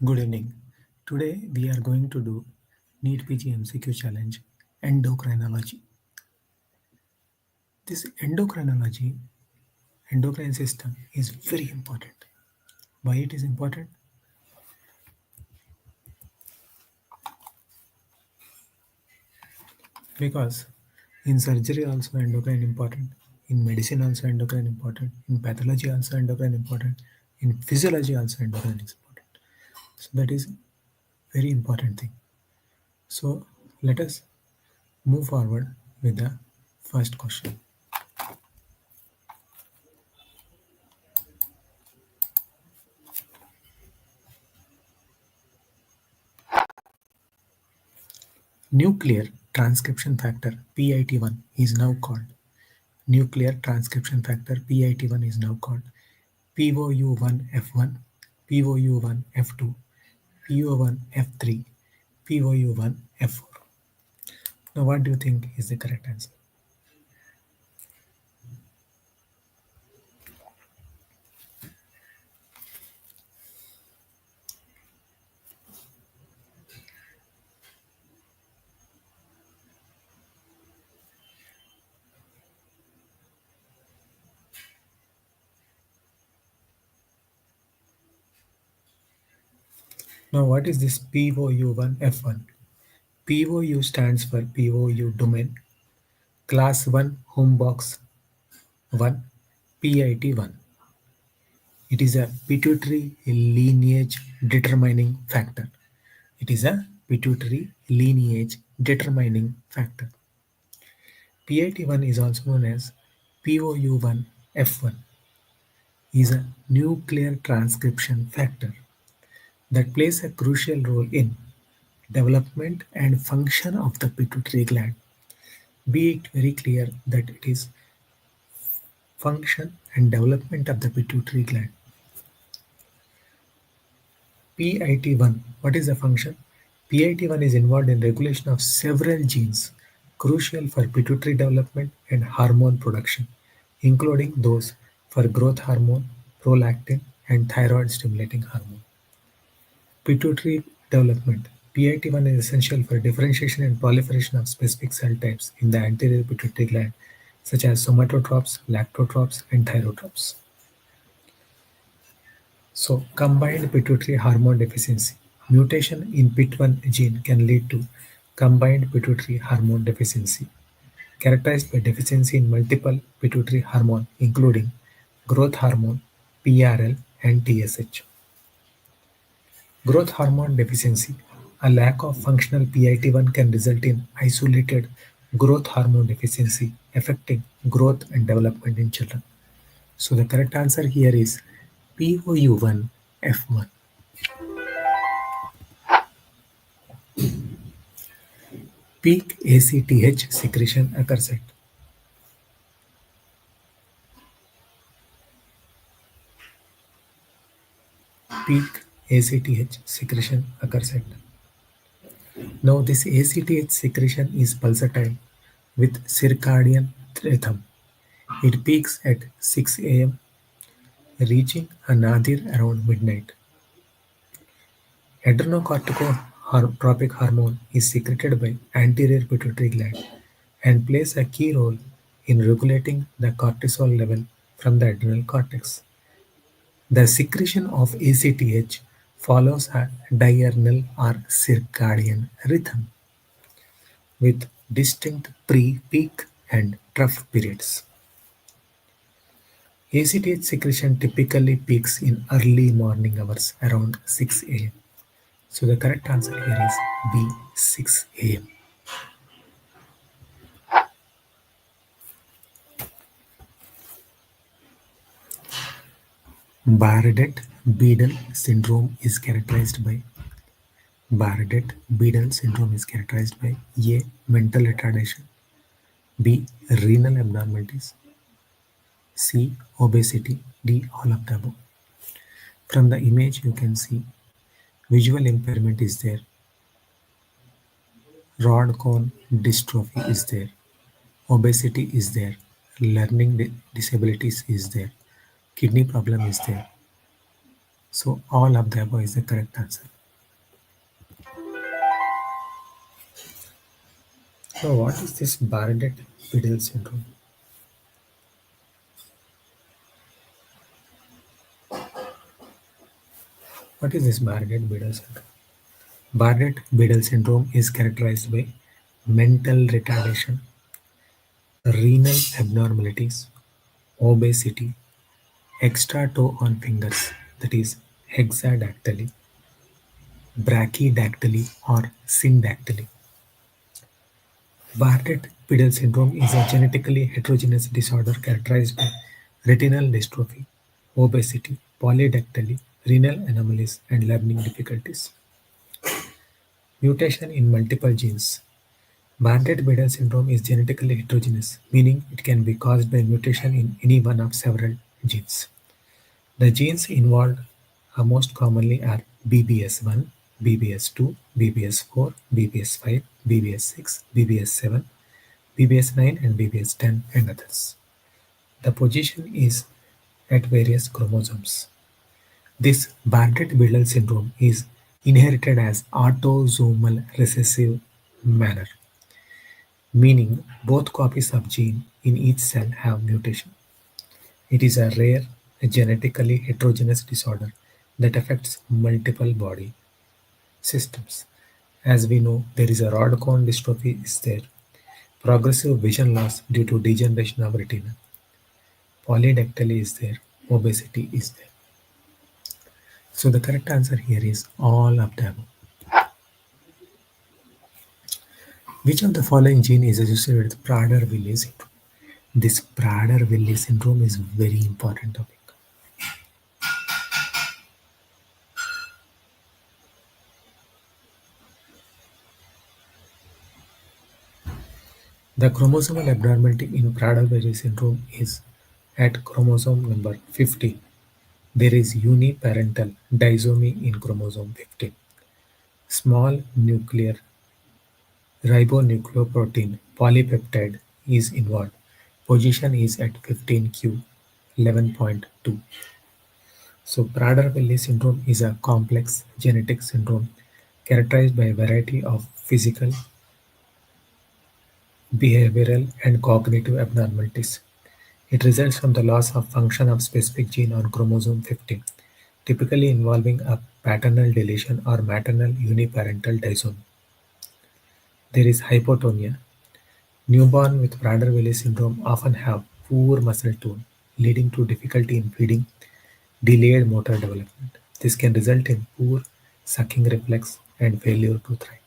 Good evening. Today we are going to do NEET PG MCQ challenge endocrinology. This endocrine system is very important. Why it is important? Because in surgery also endocrine important, in medicine also endocrine important, in pathology also endocrine important, in physiology also endocrine is important. So that is very important thing. So let us move forward with the first question. Nuclear transcription factor PIT1 is now called nuclear transcription factor PIT1 is now called POU1F1, POU1F2, PO1F3, POU1F4. Now, what do you think is the correct answer? Now, what is this POU1F1? POU stands for POU domain, class 1 home box 1, PIT1. It is a pituitary lineage determining factor. It is a pituitary lineage determining factor. PIT1 is also known as POU1F1 is a nuclear transcription factor that plays a crucial role in development and function of the pituitary gland. Be it very clear that it is function and development of the pituitary gland. PIT1, what is the function? PIT1 is involved in regulation of several genes crucial for pituitary development and hormone production, including those for growth hormone, prolactin, and thyroid stimulating hormone. Pituitary development. PIT1 is essential for differentiation and proliferation of specific cell types in the anterior pituitary gland, such as somatotropes, lactotropes, and thyrotropes. So, combined pituitary hormone deficiency. Mutation in PIT1 gene can lead to combined pituitary hormone deficiency, characterized by deficiency in multiple pituitary hormone, including growth hormone, PRL, and TSH. Growth hormone deficiency. A lack of functional PIT1 can result in isolated growth hormone deficiency affecting growth and development in children. So the correct answer here is POU1 F1. Peak ACTH secretion occurs at peak ACTH secretion occurs at. Now this ACTH secretion is pulsatile with circadian rhythm. It peaks at 6 am, reaching a nadir around midnight. Adrenocorticotropic hormone is secreted by anterior pituitary gland and plays a key role in regulating the cortisol level from the adrenal cortex. The secretion of ACTH follows a diurnal or circadian rhythm with distinct pre-peak and trough periods. ACTH secretion typically peaks in early morning hours around 6 am. So the correct answer here is B, 6 am. Bardet-Biedl syndrome is characterized by Bardet-Biedl syndrome is characterized by A. Mental retardation, B. Renal abnormalities, C. Obesity, D. All of the above. From the image you can see visual impairment is there, rod cone dystrophy is there, obesity is there, learning disabilities is there, kidney problem is there. So all of the above is the correct answer. Now what is this Bardet-Biedl syndrome? What is this Bardet-Biedl syndrome? Bardet-Biedl syndrome is characterized by mental retardation, renal abnormalities, obesity, extra toe on fingers, that is hexadactyly, brachydactyly or syndactyly. Bardet-Biedl syndrome is a genetically heterogeneous disorder characterized by retinal dystrophy, obesity, polydactyly, renal anomalies, and learning difficulties. Mutation in multiple genes. Bardet-Biedl syndrome is genetically heterogeneous, meaning it can be caused by mutation in any one of several genes. The genes involved most commonly are BBS1, BBS2, BBS4, BBS5, BBS6, BBS7, BBS9 and BBS10 and others. The position is at various chromosomes. This Bardet-Biedl syndrome is inherited as autosomal recessive manner, meaning both copies of gene in each cell have mutation. It is a rare, genetically heterogeneous disorder that affects multiple body systems. As we know, there is a rod cone dystrophy is there, progressive vision loss due to degeneration of retina, polydactyly is there, obesity is there. So the correct answer here is all of the above. Which of the following gene is associated with Prader-Willi syndrome? This Prader-Willi syndrome is very important topic. The chromosomal abnormality in Prader-Willi syndrome is at chromosome number 50. There is uniparental disomy in chromosome 50. Small nuclear ribonucleoprotein polypeptide is involved. Position is at 15q 11.2. So Prader-Willi syndrome is a complex genetic syndrome characterized by a variety of physical, behavioral, and cognitive abnormalities. It results from the loss of function of specific gene on chromosome 50, typically involving a paternal deletion or maternal uniparental disomy. There is hypotonia. Newborn with Prader-Willi syndrome often have poor muscle tone, leading to difficulty in feeding, delayed motor development. This can result in poor sucking reflex and failure to thrive.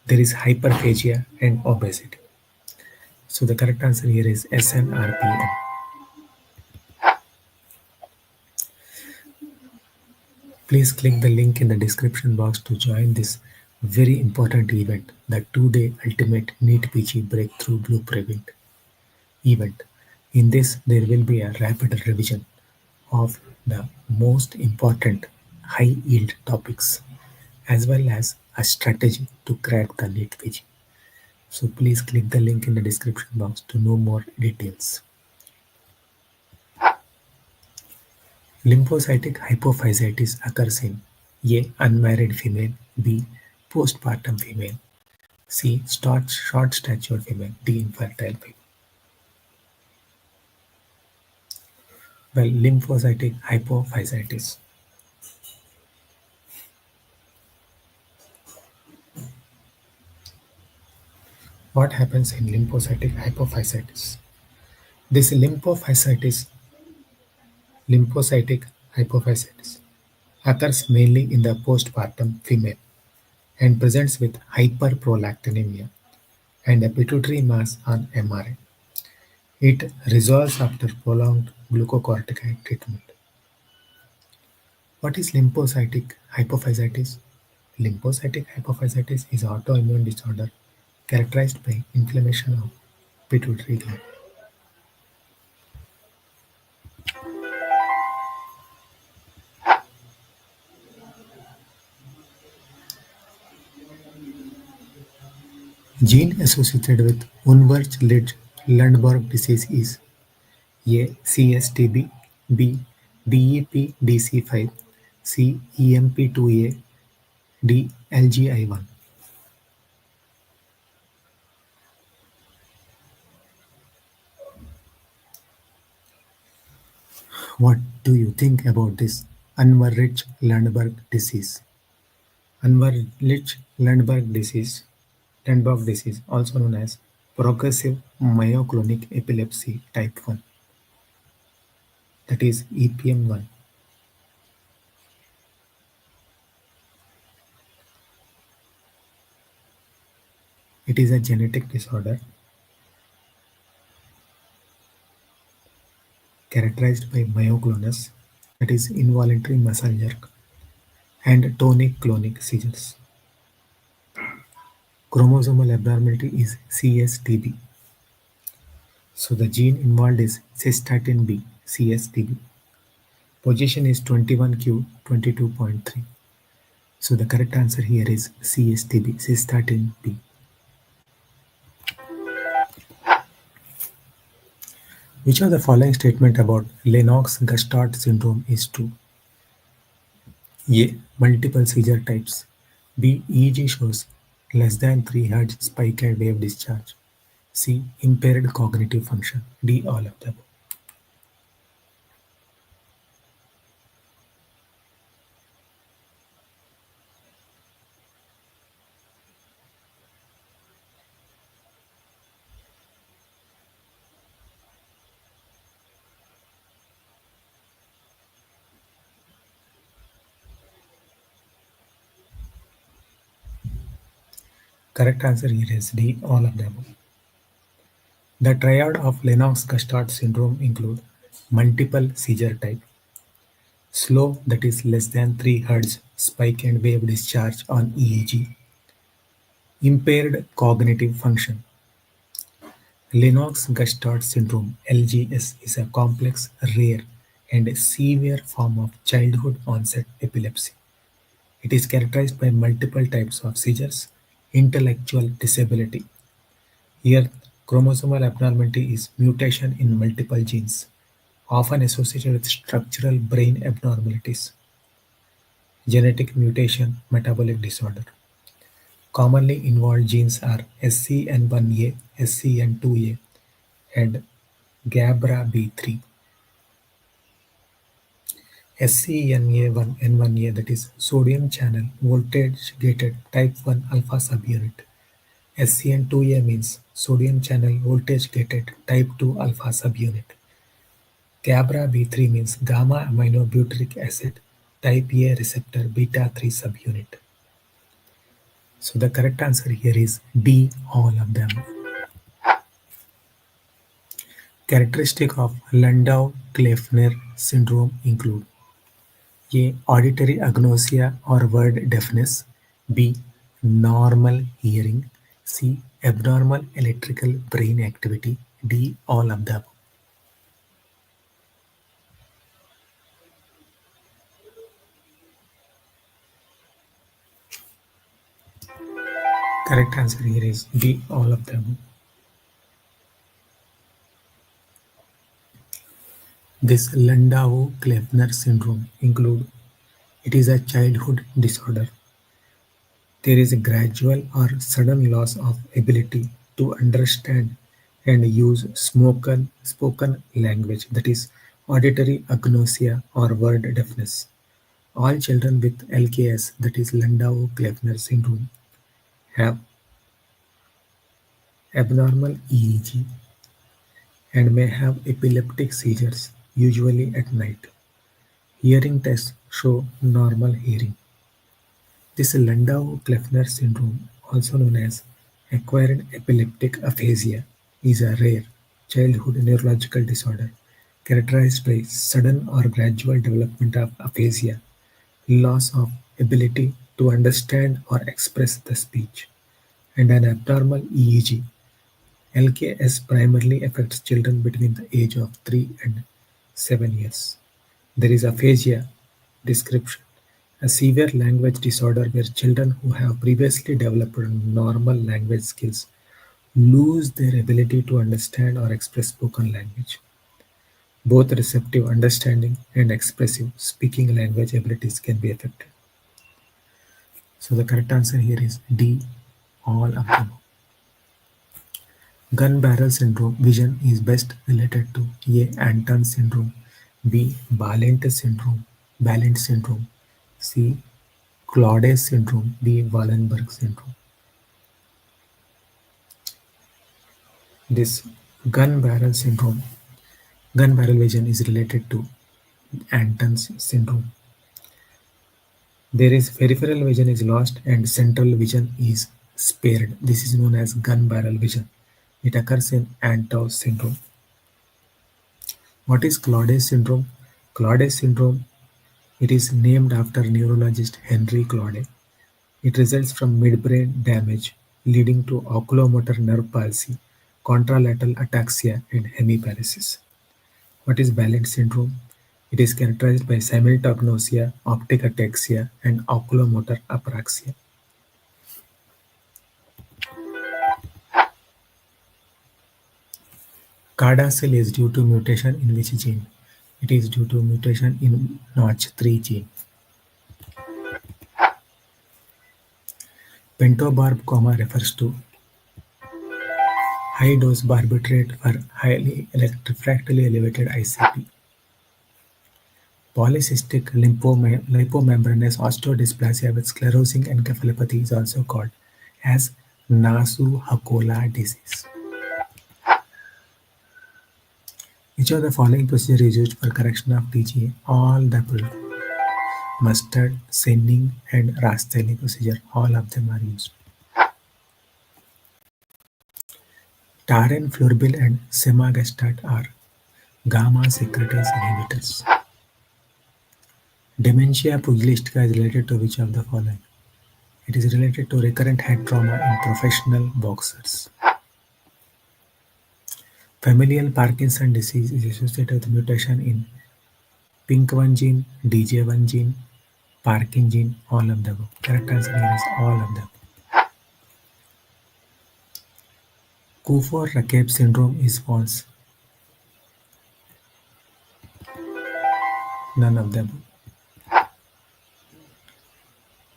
There is hyperphagia and obesity. So the correct answer here is SNRPM. Please click the link in the description box to join this very important event, the 2-day Ultimate NEET PG Breakthrough Blueprint event. In this, there will be a rapid revision of the most important high yield topics as well as a strategy to crack the NEET PG. So please click the link in the description box to know more details. Lymphocytic hypophysitis occurs in A. Unmarried female, B. Postpartum female, C. Short-statured female, D. Infertile female. Well, lymphocytic hypophysitis. What happens in lymphocytic hypophysitis? This lymphocytic hypophysitis occurs mainly in the postpartum female and presents with hyperprolactinemia and a pituitary mass on MRI. It resolves after prolonged glucocorticoid treatment. What is lymphocytic hypophysitis? Lymphocytic hypophysitis is autoimmune disorder characterized by inflammation of pituitary gland. Gene associated with Unverch-Lundborg disease is A. CSTB, B. DEPDC5, C. EMP2A, D. LGI1. What do you think about this Unverrich-Lundberg disease? Unverrich-Lundberg disease, also known as progressive myoclonic epilepsy type 1, that is EPM1. It is a genetic disorder characterized by myoclonus, that is involuntary muscle jerk, and tonic-clonic seizures. Chromosomal abnormality is CSTB. So the gene involved is cystatin B, CSTB. Position is 21q 22.3. So the correct answer here is CSTB, cystatin B. Which of the following statement about Lennox-Gastaut syndrome is true? A. Multiple seizure types. B. EEG shows less than 3 Hz spike and wave discharge. C. Impaired cognitive function. D. All of the above. Correct answer here is D. All of the above. The triad of Lennox-Gastaut syndrome include multiple seizure type, slow, that is less than 3 Hz spike and wave discharge on EEG, impaired cognitive function. Lennox-Gastaut syndrome (LGS) is a complex, rare, and severe form of childhood-onset epilepsy. It is characterized by multiple types of seizures, intellectual disability. Here, chromosomal abnormality is mutation in multiple genes, often associated with structural brain abnormalities. Genetic mutation, metabolic disorder. Commonly involved genes are SCN1A, SCN2A, and GABRA-B3. SCNA1 N1A, that is sodium channel voltage gated type 1 alpha subunit. SCN2A means sodium channel voltage gated type 2 alpha subunit. GABRA-B3 means gamma aminobutyric acid type A receptor beta 3 subunit. So the correct answer here is D, all of them. Characteristic of Landau-Kleffner syndrome include A. Auditory agnosia or word deafness. B. Normal hearing. C. Abnormal electrical brain activity. D. All of the above. Correct answer here is B. All of the above. This Landau-Kleffner syndrome include it is a childhood disorder. There is a gradual or sudden loss of ability to understand and use spoken language, that is auditory agnosia or word deafness. All children with LKS, that is Landau-Kleffner syndrome, have abnormal EEG and may have epileptic seizures, usually at night. Hearing tests show normal hearing. This Landau-Kleffner syndrome, also known as acquired epileptic aphasia, is a rare childhood neurological disorder characterized by sudden or gradual development of aphasia, loss of ability to understand or express the speech, and an abnormal EEG. LKS primarily affects children between the age of 3 and 7 years. There is aphasia description, a severe language disorder where children who have previously developed normal language skills lose their ability to understand or express spoken language. Both receptive understanding and expressive speaking language abilities can be affected. So the correct answer here is D, all of them. Gun barrel syndrome vision is best related to A. Anton syndrome, B. Balint syndrome, C. Claude syndrome, D. Wallenberg syndrome. This gun barrel syndrome, gun barrel vision is related to Anton's syndrome. There is peripheral vision is lost and central vision is spared. This is known as gun barrel vision. It occurs in Anton's syndrome. What is Claude syndrome? Claude syndrome, it is named after neurologist Henry Claude. It results from midbrain damage leading to oculomotor nerve palsy, contralateral ataxia, and hemiparesis. What is Balint syndrome? It is characterized by simultagnosia, optic ataxia, and oculomotor apraxia. CADASIL is due to mutation in which gene? It is due to mutation in Notch3 gene. Pentobarb coma refers to high-dose barbiturate for highly refractorily elevated ICP. Polycystic lipomembranous osteodysplasia with sclerosing encephalopathy is also called as Nasu-Hakola disease. Which of the following procedure is used for correction of TGA? All the above. Mustard, Senning, and Rastelli procedure. All of them are used. Tarin, fluorbyl, and semaglutide are gamma secretase inhibitors. Dementia pugilistica is related to which of the following? It is related to recurrent head trauma in professional boxers. Familial Parkinson disease is associated with mutation in PINK1 gene, DJ1 gene, Parkin gene, all of them. Correct answer here is all of them. Kufor-Rakib syndrome is false. None of them.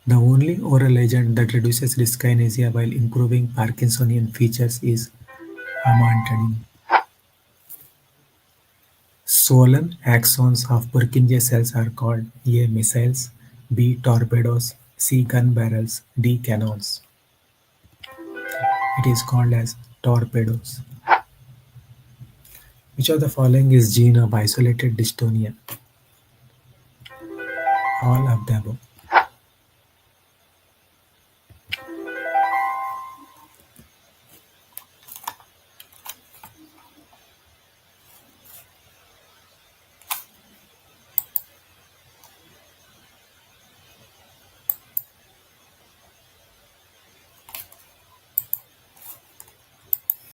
The only oral agent that reduces dyskinesia while improving Parkinsonian features is amantadine. Swollen axons of Purkinje cells are called A. missiles, B. torpedoes, C. gun barrels, D. cannons. It is called as torpedoes. Which of the following is gene of isolated dystonia? All of the above.